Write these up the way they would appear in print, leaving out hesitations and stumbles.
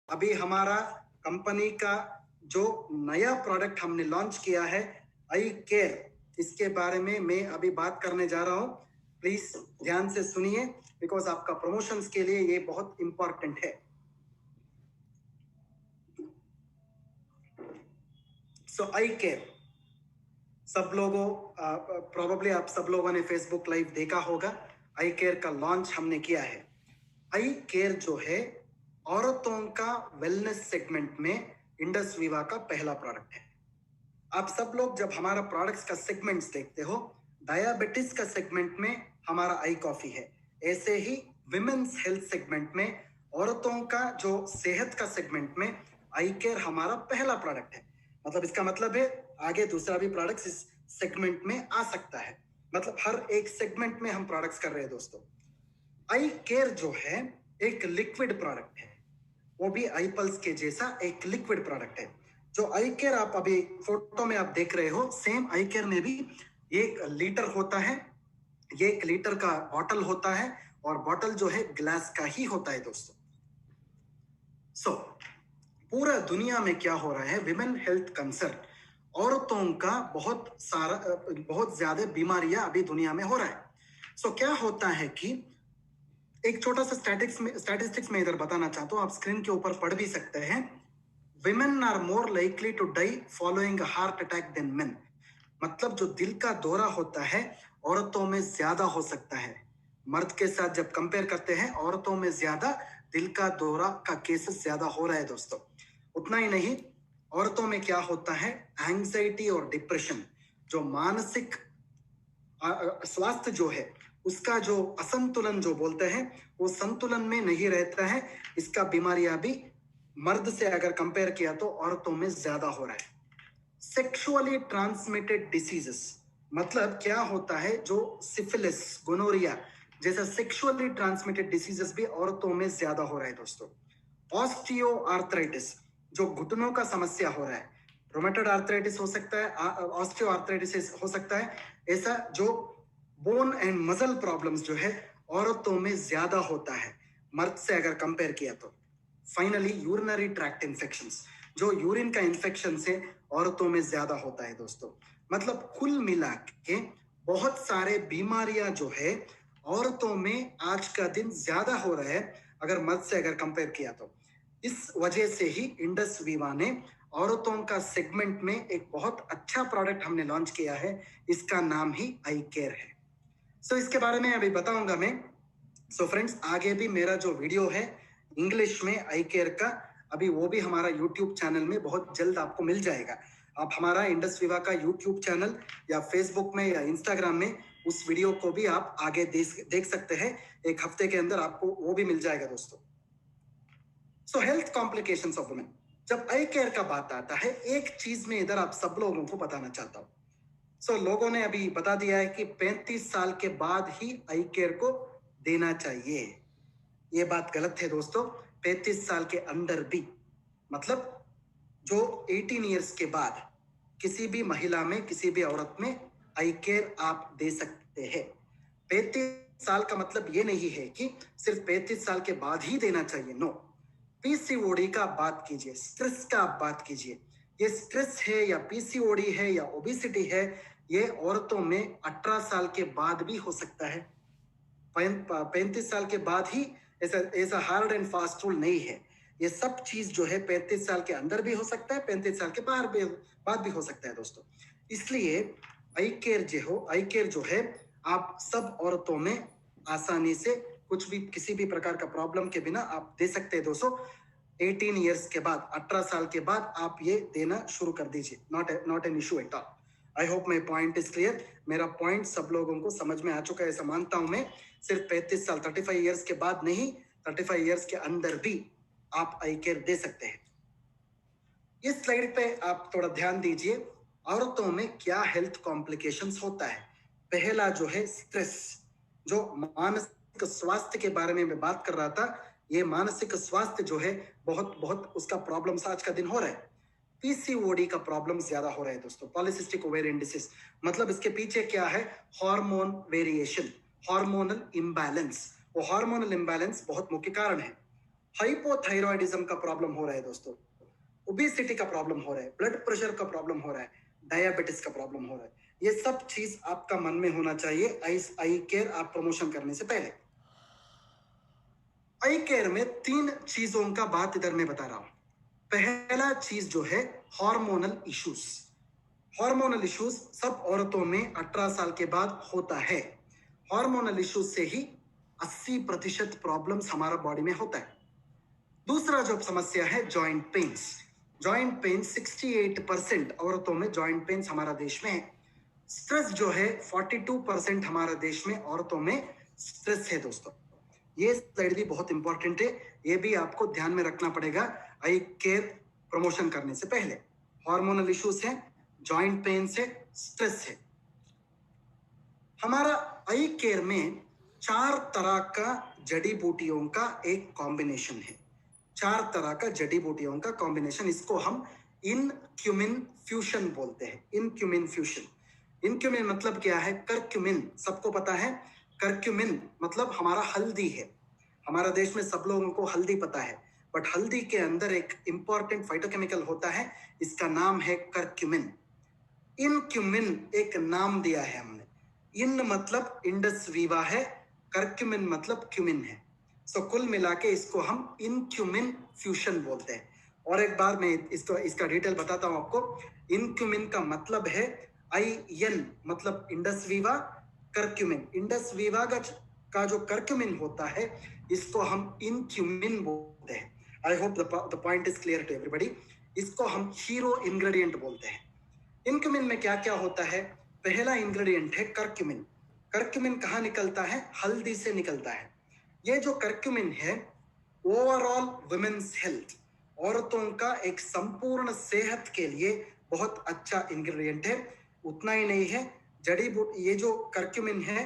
अभी हमारा कंपनी का जो नया प्रोडक्ट हमने लॉन्च किया है आई केयर, इसके बारे में मैं अभी बात करने जा रहा हूं। प्लीज ध्यान से सुनिए बिकॉज आपका प्रमोशंस के लिए ये बहुत इंपॉर्टेंट है। सो आई केयर, सब लोगों प्रोबेबली आप सब लोगों ने फेसबुक लाइव देखा होगा। आई केयर का लॉन्च हमने किया है। आई केयर जो है औरतों का वेलनेस सेगमेंट में इंडस विवा का पहला प्रोडक्ट है। आप सब लोग जब हमारा प्रोडक्ट्स का सेगमेंट्स देखते हो, डायबिटीज का सेगमेंट में हमारा आई कॉफी है, ऐसे ही विमेन्स हेल्थ सेगमेंट में औरतों का जो सेहत का सेगमेंट में आई केयर हमारा पहला प्रोडक्ट है। मतलब इसका मतलब है आगे दूसरा भी प्रोडक्ट्स इस सेगमेंट में आ सकता है। मतलब हर एक सेगमेंट में हम प्रोडक्ट्स कर रहे हैं दोस्तों। आई केयर जो है एक लिक्विड प्रोडक्ट है, वो भी आई पल्स के जैसा एक लिक्विड प्रोडक्ट है। जो आई केयर आप अभी फोटो में आप देख रहे हो, सेम आई केयर में भी एक लीटर होता है, ये एक लीटर का बॉटल होता है और बॉटल जो है ग्लास का ही होता है दोस्तों। सो पूरा दुनिया में क्या हो रहा है, विमेन हेल्थ कंसर्न, औरतों का बहुत ज्यादा बीमारियां अभी दुनिया में हो रहा है। सो क्या होता है कि एक छोटा सा स्टैटिस्टिक्स में इधर बताना चाहता हूं, आप स्क्रीन के ऊपर पढ़ भी सकते हैं। Women are more likely to die following heart attack than men. मतलब जो दिल का दौरा होता है औरतों में ज्यादा हो सकता है। मर्द के साथ जब कंपेयर करते हैं औरतों में ज्यादा दिल का दौरा का केसेस ज्यादा हो रहा है दोस्तों। उतना ही नहीं, औरतों में क्या होता है, एंग्जाइटी और डिप्रेशन, जो मानसिक स्वास्थ्य जो है उसका जो असंतुलन जो बोलते हैं वो संतुलन में नहीं रहता है। इसका बीमारियां भी मर्द से अगर कंपेयर किया तो औरतों में ज्यादा हो रहा है। सेक्सुअली ट्रांसमिटेड डिसीजेस, मतलब क्या होता है, जो सिफिलिस, गोनोरिया जैसा सेक्सुअली ट्रांसमिटेड डिसीजेस भी औरतों में ज्यादा हो रहा है दोस्तों। ऑस्टियो आर्थराइटिस, जो घुटनों का समस्या हो रहा है, रोमेटोइड आर्थराइटिस हो सकता है, ऑस्टियो आर्थराइटिस हो सकता है, ऐसा जो बोन एंड मसल प्रॉब्लम्स जो है औरतों में ज्यादा होता है मर्द से अगर कंपेयर किया तो। फाइनली यूरिनरी ट्रैक्ट इन्फेक्शंस, जो यूरिन का इन्फेक्शन से औरतों में ज्यादा होता है दोस्तों। मतलब कुल मिला के बहुत सारे बीमारियां जो है औरतों में आज का दिन ज्यादा हो रहा है अगर मर्द से अगर कंपेयर किया तो। इस वजह से ही इंडस विवा ने औरतों का सेगमेंट में एक बहुत अच्छा प्रोडक्ट हमने लॉन्च किया है, इसका नाम ही आई केयर है। सो इसके बारे में अभी बताऊंगा मैं। सो फ्रेंड्स, आगे भी मेरा जो वीडियो है इंग्लिश में आई केयर का, अभी वो भी हमारा यूट्यूब चैनल में बहुत जल्द आपको मिल जाएगा। आप हमारा इंडस विवा का यूट्यूब चैनल या फेसबुक में या इंस्टाग्राम में उस वीडियो को भी आप आगे देख सकते हैं। एक हफ्ते के अंदर आपको वो भी मिल जाएगा दोस्तों। सो हेल्थ कॉम्प्लिकेशंस ऑफ वुमेन, जब आई केयर का बात आता है, एक चीज में इधर आप सब लोगों को बताना चाहता हूं। सो लोगों ने अभी बता दिया है कि 35 साल के बाद ही आई केयर को देना चाहिए। ये बात गलत है दोस्तों। 35 साल के अंदर भी, मतलब जो 18 इयर्स के बाद किसी भी महिला में, किसी भी औरत में आई केयर आप दे सकते हैं। 35 साल का मतलब ये नहीं है कि सिर्फ 35 साल के बाद ही देना चाहिए, नो। पीसीओडी का बात कीजिए, स्ट्रेस का आप बात कीजिए। ये स्ट्रेस है या पीसीओडी है या ओबेसिटी है, ये औरतों में 18 साल के बाद भी हो सकता है। 35 साल के बाद ही ऐसा हार्ड एंड फास्ट रूल नहीं है। ये सब चीज जो है 35 साल के अंदर भी हो सकता है, 35 साल के बाद भी हो सकता है दोस्तों। इसलिए आई केयर जो है आप सब औरतों में आसानी से कुछ भी, किसी भी प्रकार का प्रॉब्लम के बिना आप दे सकते हैं दोस्तों। 18 इयर्स के बाद, 18 साल के बाद आप ये देना शुरू कर दीजिए। Not an issue at all. I hope my point is clear. मेरा पॉइंट सब लोगों को समझ में आ चुका है ऐसा मानता हूं मैं। सिर्फ 35 साल, 35 इयर्स के बाद नहीं, 35 इयर्स के अंदर भी आप आई केयर दे सकते हैं। इस स्लाइड पे आप थोड़ा ध्यान दीजिए, औरतों में क्या हेल्थ कॉम्प्लिकेशंस होता है। पहला जो है स्ट्रेस, जो मानसिक स्वास्थ्य के बारे में मैं बात कर रहा था। ये मानसिक स्वास्थ्य जो है बहुत उसका प्रॉब्लम्स आज का दिन हो रहा है। पीसीओडी का प्रॉब्लम ज्यादा हो रहा है दोस्तों, पॉलिसिस्टिक ओवेरियन डिसीज। मतलब इसके पीछे क्या है, हार्मोन वेरिएशन, हार्मोनल इम्बैलेंस। वो हार्मोनल इम्बैलेंस बहुत मुख्य कारण है। हाइपोथायरॉयडिज्म का प्रॉब्लम हो रहा है दोस्तों, ओबेसिटी का प्रॉब्लम हो रहा है, ब्लड प्रेशर का प्रॉब्लम हो रहा है, डायबिटीज का प्रॉब्लम हो रहा है, ये सब चीज आपका मन में होना चाहिए आई केयर आप प्रमोशन करने से पहले। आई केयर में 3 चीजों का बात इधर मैं बता रहा हूं। पहला चीज जो है हार्मोनल इश्यूज। हार्मोनल इश्यूज सब औरतों में 18 साल के बाद होता है। हार्मोनल इश्यूज से ही 80% प्रॉब्लम्स हमारा बॉडी में होता है। दूसरा जो समस्या है जॉइंट पेन्स। जॉइंट पेन 68% औरतों में जॉइंट पेन्स हमारा देश में है। स्ट्रेस जो है 42% हमारा देश में औरतों में स्ट्रेस है दोस्तों। ये स्लाइड भी बहुत इंपॉर्टेंट है, ये भी आपको ध्यान में रखना पड़ेगा आई केयर प्रमोशन करने से पहले। हार्मोनल इश्यूज है, जॉइंट पेन्स है, स्ट्रेस है। हमारा आई केयर में 4 तरह का जड़ी बूटियों का एक कॉम्बिनेशन है। 4 तरह का जड़ी बूटियों का कॉम्बिनेशन, इसको हम इनक्यूमिन फ्यूशन बोलते हैं। इनक्यूमिन फ्यूशन। इनक्यूमिन मतलब क्या है? करक्यूमिन सबको पता है। करक्यूमिन मतलब हमारा हल्दी है। हमारा देश में सब लोगों को हल्दी पता है, बट हल्दी के अंदर एक इंपॉर्टेंट फाइटोकेमिकल होता है, इसका नाम है करक्यूमिन। इनक्यूमिन एक नाम दिया है हमने। इन मतलब इंडस वीवा है, करक्यूमिन मतलब क्यूमिन है। सो कुल मिला के इसको हम इनक्यूमिन फ्यूशन बोलते हैं। और एक बार मैं इसका डिटेल बताता हूं आपको। इनक्यूमिन का मतलब है IN मतलब Indus Viva, curcumin. Indus Viva का जो करक्यूमिन होता है इसको हम इनक्यूमिन बोलते हैं। I hope the point is clear to everybody. इसको हम हीरो इंग्रेडिएंट बोलते हैं। इनक्यूमिन में क्या क्या होता है? पहला इंग्रेडिएंट है करक्यूमिन। करक्यूमिन कहाँ निकलता है? हल्दी से निकलता है। ये जो करक्यूमिन है ओवरऑल वुमेन्स हेल्थ, औरतों का एक संपूर्ण सेहत के लिए बहुत अच्छा इंग्रेडिएंट है। उतना ही नहीं है, जड़ी बूटी ये जो करक्यूमिन है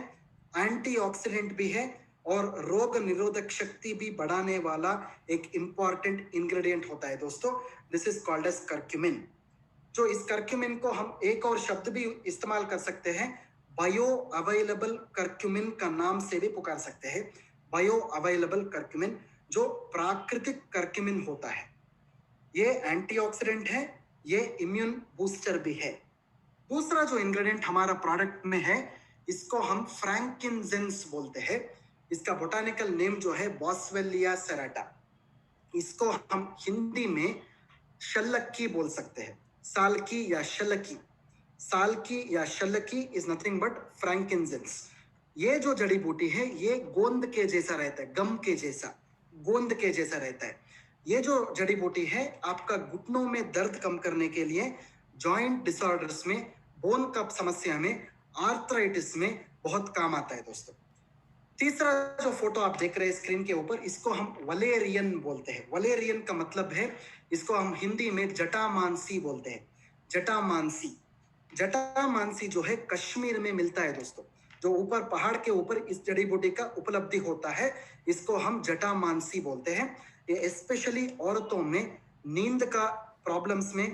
एंटीऑक्सीडेंट भी है और रोग निरोधक शक्ति भी बढ़ाने वाला एक इंपॉर्टेंट इंग्रेडिएंट होता है दोस्तों। This is called as curcumin. जो इस करक्यूमिन को हम एक और शब्द भी इस्तेमाल कर सकते हैं, बायो अवेलेबल करक्यूमिन का नाम से भी पुकार सकते हैं। बायो अवेलेबल करक्यूमिन जो प्राकृतिक करक्यूमिन होता है, ये एंटीऑक्सीडेंट है, ये इम्यून बूस्टर भी है। दूसरा जो इंग्रेडिएंट हमारा प्रोडक्ट में है इसको हम फ्रैंकिनजेंस बोलते हैं। इसका बोटानिकल नेम जो है बॉस्वेलिया सेराटा। इसको हम हिंदी में शल्लकी बोल सकते हैं, सालकी या शल्लकी। सालकी या शल्लकी इज नथिंग बट फ्रैंकिनजेंस। ये जो जड़ी बूटी है ये गोंद के जैसा रहता है, गम के जैसा, गोंद के जैसा रहता है। ये जो जड़ी बूटी है आपका घुटनों में दर्द कम करने के लिए, जॉइंट डिसऑर्डर्स में, बोन कप समस्या में, आर्थराइटिस में बहुत काम आता है दोस्तों। तीसरा जो फोटो आप देख रहे हैं स्क्रीन के ऊपर, इसको हम वलेरियन बोलते हैं। वलेरियन का मतलब है, इसको हम हिंदी में जटामानसी बोलते हैं। जटामानसी। जटामानसी जो है कश्मीर में मिलता है दोस्तों। जो ऊपर पहाड़ के ऊपर इस जड़ी बूटी का उपलब्धि होता है इसको हम जटामानसी बोलते हैं। ये स्पेशली औरतों में नींद का प्रॉब्लम्स में,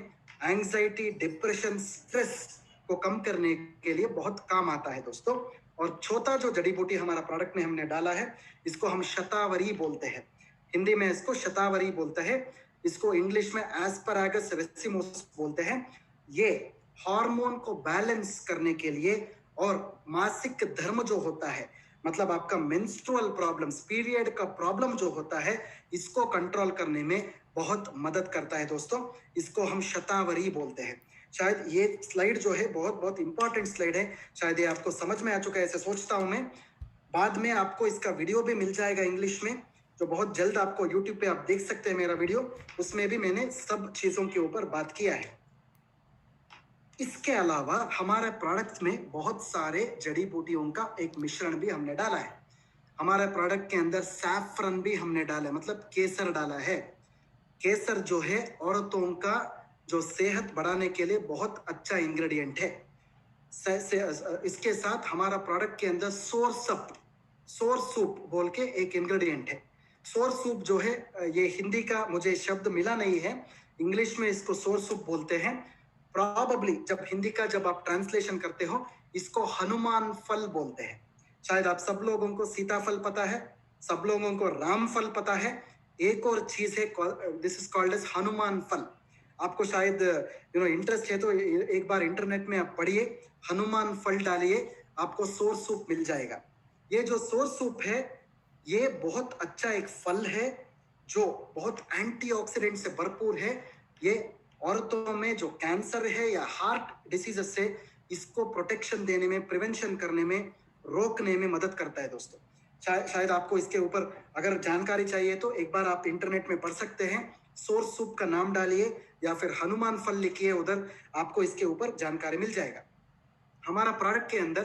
एंजाइटी, डिप्रेशन, स्ट्रेस को कम करने के लिए बहुत काम आता है दोस्तों। और चौथा जो जड़ी बूटी हमारा प्रोडक्ट में हमने डाला है इसको हम शतावरी बोलते हैं। हिंदी में इसको शतावरी बोलते हैं, इसको इंग्लिश में एस्परागस रेसिमोस बोलते हैं। ये हार्मोन को बैलेंस करने के लिए और मासिक धर्म जो होता है, मतलब आपका मेंस्ट्रुअल प्रॉब्लम्स, पीरियड का प्रॉब्लम जो होता है, इसको कंट्रोल करने में बहुत मदद करता है दोस्तों। इसको हम शतावरी बोलते हैं। शायद ये स्लाइड जो है बहुत बहुत इंपॉर्टेंट स्लाइड है, शायद ये आपको समझ में आ चुका है ऐसे सोचता हूं मैं। बाद में आपको इसका वीडियो भी मिल जाएगा इंग्लिश में, जो बहुत जल्द आपको यूट्यूब पे आप देख सकते हैं मेरा वीडियो, उसमें भी मैंने सब चीजों के ऊपर बात किया है। इसके अलावा हमारे प्रोडक्ट में बहुत सारे जड़ी बूटियों का एक मिश्रण भी हमने डाला है। हमारे प्रोडक्ट के अंदर सैफरन भी हमने डाला है, मतलब केसर डाला है। केसर जो है औरतों का जो सेहत बढ़ाने के लिए बहुत अच्छा इंग्रेडिएंट है। इसके साथ हमारा प्रोडक्ट के अंदर सोर सूप बोल के एक इंग्रेडिएंट है। सोर सूप जो है, ये हिंदी का मुझे शब्द मिला नहीं है, इंग्लिश में इसको सोर सूप बोलते हैं। प्रॉबेबली जब आप ट्रांसलेशन करते हो इसको हनुमान फल बोलते हैं। शायद आप सब लोगों को सीताफल पता है, सब लोगों को राम फल पता है, एक और चीज है, this is called as Hanuman phal. आपको शायद इंटरेस्ट है तो एक बार इंटरनेट में आप पढ़िए, हनुमान फल डालिए, आपको सोर सूप मिल जाएगा। ये जो सोर सूप है ये बहुत अच्छा एक फल है जो बहुत एंटीऑक्सीडेंट से भरपूर है। ये औरतों में जो कैंसर है या हार्ट डिसीजेस से इसको प्रोटेक्शन देने में, प्रिवेंशन करने में, रोकने में मदद करता है दोस्तों। शायद आपको इसके ऊपर अगर जानकारी चाहिए तो एक बार आप इंटरनेट में पढ़ सकते हैं, सोर सूप का नाम डालिए या फिर हनुमान फल लिखिए, उधर आपको इसके ऊपर जानकारी मिल जाएगा। हमारा प्रोडक्ट के अंदर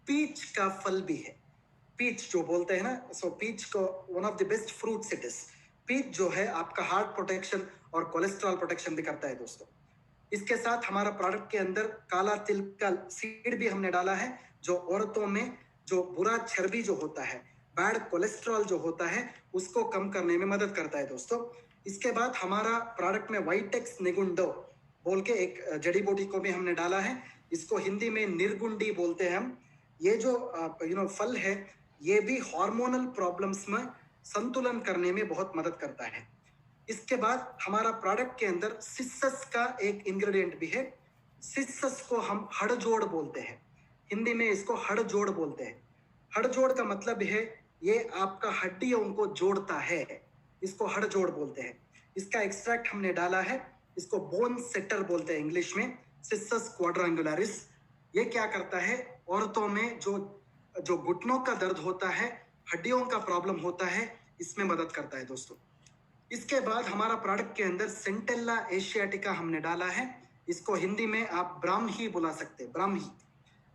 पीच का फल भी है। पीच जो बोलते हैं ना, सो पीच को one of the best fruits it is. Peach जो है आपका हार्ट प्रोटेक्शन और कोलेस्ट्रॉल प्रोटेक्शन भी करता है दोस्तों। इसके साथ हमारा प्रोडक्ट के अंदर काला तिल का सीड भी हमने डाला है, जो औरतों में जो बुरा चर्बी जो होता है, बैड कोलेस्ट्रॉल जो होता है, उसको कम करने में मदद करता है दोस्तों। इसके बाद हमारा प्रोडक्ट में वाइटेक्स निगुंडो बोल के एक जड़ी बूटी को भी हमने डाला है, इसको हिंदी में निर्गुंडी बोलते हैं हम। ये जो फल है ये भी हार्मोनल प्रॉब्लम्स में संतुलन करने में बहुत मदद करता है। इसके बाद हमारा प्रोडक्ट के अंदर सिसस का एक इंग्रेडिएंट भी है। सिसस को हम हड़जोड़ बोलते हैं, हिंदी में इसको हड़जोड़ बोलते हैं। हड़जोड़ का मतलब है ये आपका हड्डियों को जोड़ता है, इसको हड़जोड़ बोलते हैं। इसका एक्सट्रैक्ट हमने डाला है, इसको बोन सेटर बोलते हैं इंग्लिश में, सिसस क्वाड्रेंगुलरिस। ये क्या करता है, औरतों में जो घुटनों का दर्द होता है, हड्डियों का प्रॉब्लम होता है, इसमें मदद करता है दोस्तों। इसके बाद हमारा प्रोडक्ट के अंदर सेंटेला एशियाटिका हमने डाला है, इसको हिंदी में आप ब्राह्मी बुला सकते हैं।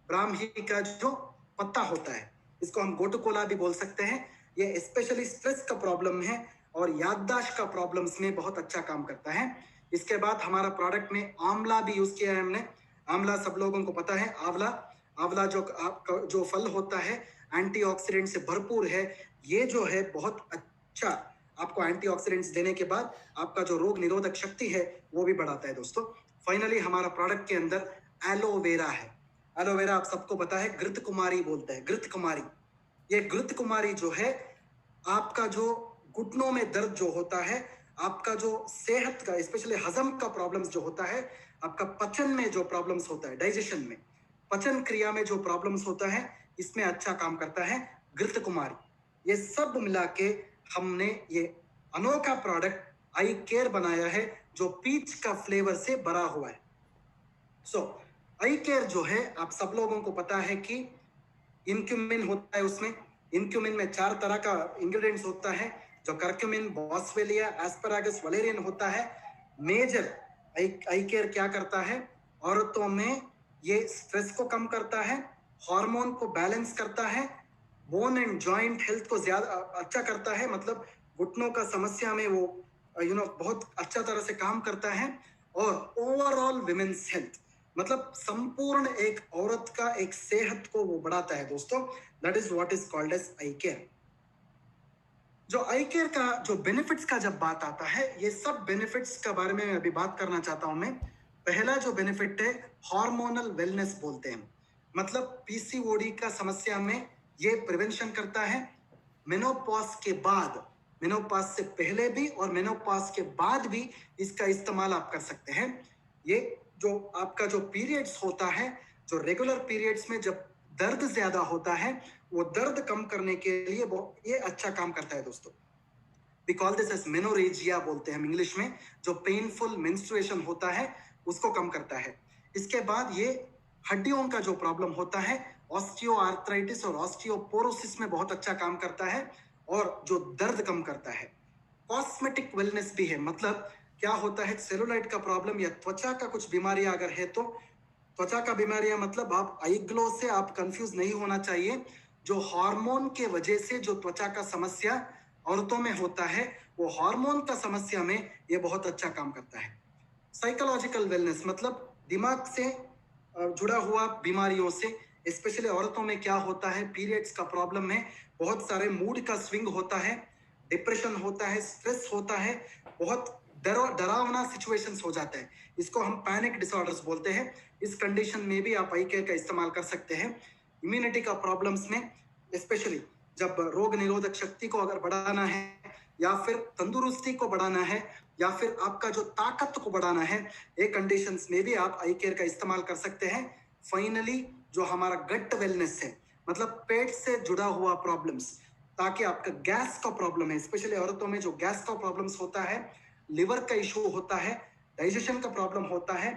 ब्राह्मी का जो पत्ता होता है इसको हम गोटुकोला भी बोल सकते हैं। ये स्पेशली स्ट्रेस का प्रॉब्लम है और याददाश्त का प्रॉब्लम्स में बहुत अच्छा काम करता है। इसके बाद हमारा प्रोडक्ट में आंवला भी यूज किया है हमने। आंवला सब लोगों को पता है, आंवला जो फल होता है एंटीऑक्सीडेंट से भरपूर है। ये जो है बहुत अच्छा आपको एंटीऑक्सीडेंट्स देने के बाद आपका जो रोग निरोधक शक्ति है वो भी बढ़ाता है दोस्तों। फाइनली हमारा प्रोडक्ट के अंदर एलोवेरा है। एलोवेरा आप सबको पता है, घृत कुमारी बोलते हैं, घृत कुमारी। ये घृत कुमारी जो है आपका जो घुटनों में दर्द जो होता है, आपका जो सेहत का स्पेशली हजम का प्रॉब्लम्स जो होता है, आपका पचन में जो प्रॉब्लम्स होता है, डाइजेशन में, पचन क्रिया में जो प्रॉब्लम्स होता है, इसमें अच्छा काम करता है घृत कुमारी। ये सब मिला के हमने ये अनोखा प्रोडक्ट आई केयर बनाया है जो पीच का फ्लेवर से भरा हुआ है। सो आई केयर जो है आप सब लोगों को पता है कि इनक्यूमिन होता है, उसमें इनक्यूमिन में 4 तरह का इंग्रेडिएंट्स होता है, जो करक्यूमिन, बॉस्वेलिया, एस्परागस, वलेरियन होता है। मेजर आई केयर क्या करता है, औरतों में ये स्ट्रेस को कम करता है, हार्मोन को बैलेंस करता है, बोन एंड जॉइंट हेल्थ को ज्यादा अच्छा करता है, मतलब घुटनों का समस्या में वो बहुत अच्छा तरह से काम करता है, और ओवरऑल विमेन्स हेल्थ मतलब संपूर्ण एक औरत का एक सेहत को वो बढ़ाता है दोस्तों। That is what is called as eye care. जो आई केयर का जो बेनिफिट्स का जब बात आता है, ये सब बेनिफिट्स के बारे में अभी बात करना चाहता हूं मैं। पहला जो बेनिफिट है हार्मोनल वेलनेस बोलते हैं, मतलब पीसीओडी का समस्या में ये प्रिवेंशन करता है। मेनोपॉज के बाद, मेनोपॉज से पहले भी और मेनोपॉज के बाद भी इसका इस्तेमाल आप कर सकते हैं। ये जो आपका जो पीरियड्स होता है, जो रेगुलर पीरियड्स में जब दर्द ज्यादा होता है, वो दर्द कम करने के लिए ये अच्छा काम करता है दोस्तों। We call this as menorrhagia बोलते हैं हम इंग्लिश में, जो पेनफुल मेंस्ट्रुएशन होता है उसको कम करता है। इसके बाद ये हड्डियों का जो प्रॉब्लम होता है, ऑस्टियोआर्थराइटिस और ऑस्टियोपोरोसिस में बहुत अच्छा काम करता है और जो दर्द कम करता है। कॉस्मेटिक वेलनेस भी है, मतलब क्या होता है, सेलुलाइट का प्रॉब्लम या त्वचा का कुछ बीमारियां अगर है तो, त्वचा का बीमारियां मतलब आप आई ग्लो से आप कंफ्यूज नहीं होना चाहिए। जो हार्मोन के वजह से जो त्वचा का समस्या औरतों में होता है, वो हार्मोन का समस्या में ये बहुत अच्छा काम करता है। साइकोलॉजिकल वेलनेस मतलब दिमाग से जुड़ा हुआ बीमारियों से, स्पेशली औरतों में क्या होता है, पीरियड्स का प्रॉब्लम में बहुत सारे मूड का स्विंग होता है, डिप्रेशन होता है, स्ट्रेस होता है, बहुत डरावना सिचुएशंस हो जाता है, इसको हम पैनिक डिसऑर्डर्स बोलते हैं। इस कंडीशन में भी आप आई केयर का इस्तेमाल कर सकते हैं। इम्यूनिटी का प्रॉब्लम्स में स्पेशली जब रोग निरोधक शक्ति को अगर बढ़ाना है या फिर तंदुरुस्ती को बढ़ाना है या फिर आपका जो ताकत को बढ़ाना है, ये कंडीशंस में भी आप आई केयर का इस्तेमाल कर सकते हैं। फाइनली जो हमारा गट वेलनेस है, मतलब पेट से जुड़ा हुआ प्रॉब्लम्स, ताकि आपका गैस का प्रॉब्लम है, स्पेशली औरतों में जो गैस का प्रॉब्लम्स होता है, लिवर का इशू होता है, डाइजेशन का प्रॉब्लम होता है,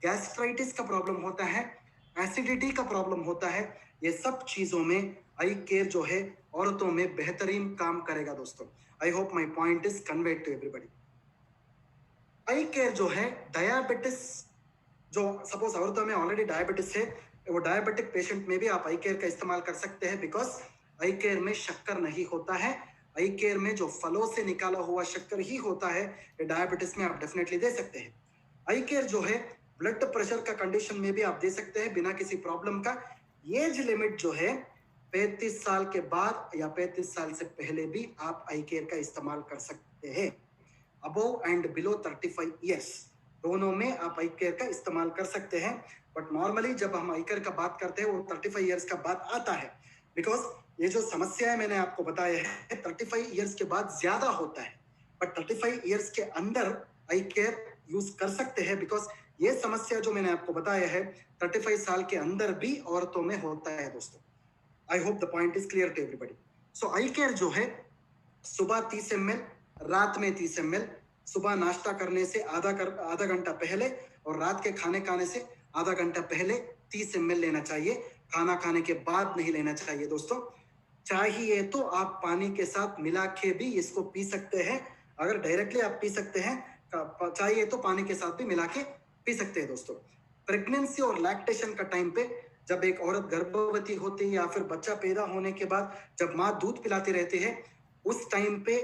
गैस्ट्राइटिस का प्रॉब्लम होता है, एसिडिटी का प्रॉब्लम होता है, ये सब चीजों में आई केयर जो है औरतों में बेहतरीन काम करेगा दोस्तों। I hope my point is conveyed to everybody. Eye care जो है डायबिटिस, जो सपोज औरतों में ऑलरेडी डायबिटिस है, वो डायबिटिक पेशेंट में भी आप आई केयर का इस्तेमाल कर सकते हैं, बिकॉज आई केयर में शक्कर नहीं होता है। आई केयर में जो फलों से निकाला हुआ शक्कर ही होता है, ये डायबिटिस में आप डेफिनेटली दे सकते हैं। आई केयर जो है ब्लड प्रेशर का कंडीशन में भी आप दे सकते हैं बिना किसी प्रॉब्लम का। एज लिमिट जो है 35 साल के बाद या 35 साल से पहले भी आप आई केयर का इस्तेमाल कर सकते हैं। अबोव एंड बिलो 35 ईयर्स दोनों में आप आई केयर का इस्तेमाल कर सकते हैं। बट नॉर्मली जब हम आई केयर का बात करते हैं वो 35 ईयर्स का बात आता है, बिकॉज ये जो समस्या है मैंने आपको बताया है 35 ईयर्स के बाद ज्यादा होता है, बट 35 ईयर्स के अंदर आई केयर यूज कर सकते हैं, बिकॉज ये समस्या जो मैंने आपको बताया है 35 साल के अंदर भी औरतों में होता है दोस्तों। I hope the point is clear to everybody. So eye care जो है सुबह 30 ml, रात में 30 ml, सुबह नाश्ता करने से आधा घंटा पहले और रात के खाने से आधा घंटा पहले 30 ml लेना चाहिए। खाना खाने के बाद नहीं लेना चाहिए दोस्तों। चाहिए तो आप पानी के साथ मिला के भी इसको पी सकते हैं। अगर डायरेक्टली आप पी सकते हैं, चाहिए तो पानी के साथ भी मिला के पी सकते हैं दोस्तों। प्रेगनेंसी और लैक्टेशन का टाइम पे, जब एक औरत गर्भवती होती है या फिर बच्चा पैदा होने के बाद जब माँ दूध पिलाती रहती है, उस टाइम पे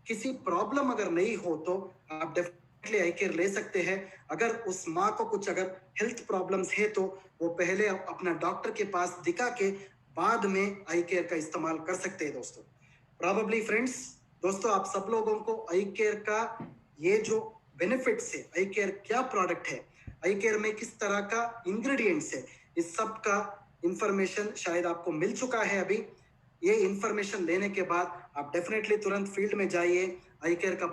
किसी प्रॉब्लम अगर नहीं हो तो आप डेफिनेटली आई केयर ले सकते हैं। अगर उस माँ को कुछ अगर हेल्थ प्रॉब्लम्स है तो वो पहले अपना डॉक्टर के पास दिखा के बाद में आई केयर का इस्तेमाल कर सकते हैं दोस्तों। प्रॉबेबली फ्रेंड्स, दोस्तों आप सब लोगों को आई केयर का ये जो बेनिफिट्स है, आई केयर क्या प्रोडक्ट है, आई केयर में किस तरह का इंग्रेडिएंट्स है, इस सब का इंफॉर्मेशन शायद आपको मिल चुका है अभी। ये इंफॉर्मेशन लेने के बाद आप डेफिनेटली तुरंत फील्ड में जाइए, आई केयर का